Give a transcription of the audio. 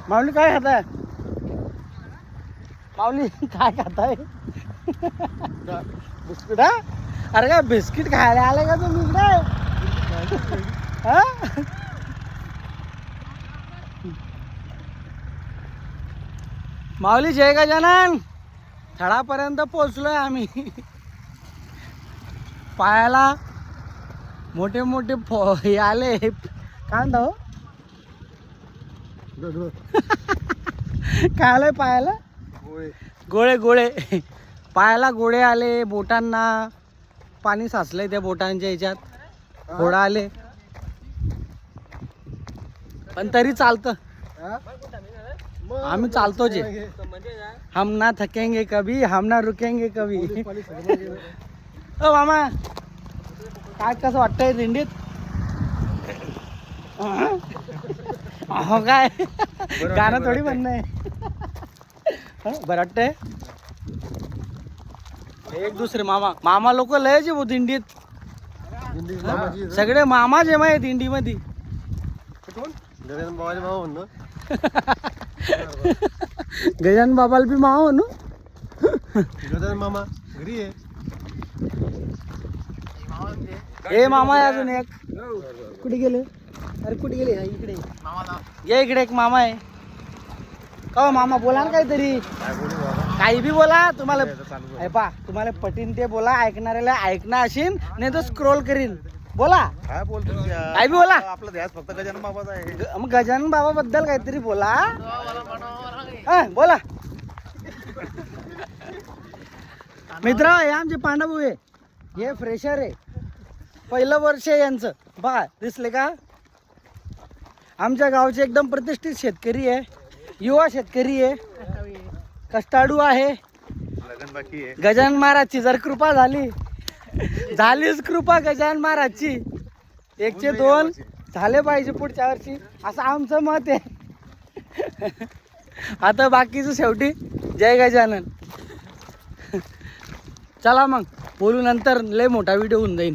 माऊली काय खाताय? माऊली काय खाताय? बिस्किट हा? अरे काय बिस्किट खायला आले का तुम्ही इकडे? हा? माऊली जय गजानन. थळापर्यंत पोहोचलोय आम्ही. पायाला मोठे मोठे हे आले. काय म्हणता हो? काय आलंय पायाला? गोळे गोळे. पायाला गोळे आले, बोटांना पाणी साचलंय त्या बोटांच्या ह्याच्यात, फोडा आले, पण तरी चालतं. आम्ही चालतो जे. हम ना थकेंगे कभी, हम ना रुकेंगे कभी. ओ मामा काय कसं वाटतंय दिंडीत? हो काय गाणं थोडी म्हणणं आहे. बरं वाटतंय. एक दुसरे मामा लोक लयचे भाऊ दिंडीत. सगळे मामा जे माय दिंडी मध्ये. गजानन बाबाला बी मामा म्हणू. गजानन मामा घरी आहे. हे मामा आहे अजून एक. कुठे गेले? अरे कुठे गेले? इकडे ये. इकडे एक मामा आहे. हो मामा बोला ना काहीतरी. काही बी बोला. तुम्हाला तुम्हाला पटीन ते बोला. ऐकणाऱ्याला ऐकणं असेल नाही तर स्क्रोल करीन. बोला काय बोलतो? काय बी बोला. आपला ध्यास फक्त गजानन बाबाचा आहे. मग गजानन बाबा बद्दल काहीतरी बोला. हा बोला. मित्र हे आमचे पांडव आहे. हे फ्रेशर आहे. पहिलं वर्ष आहे यांचं. बघा दिसले का? आमच्या गावचे एकदम प्रतिष्ठित शेतकरी आहे. युवा शेतकरी आहे. कष्टाळू आहे. लगन बाकी आहे. गजानन महाराजची जर कृपा झाली, झालीच कृपा गजानन महाराजची. 1चे 2 झाले पाहिजे पुढच्या वर्षी असं आमचं मत आहे. आता बाकीचं शेवटी जय गजानन. चला मग बोलू नंतर. लय मोठा व्हिडिओ होऊन जाईल.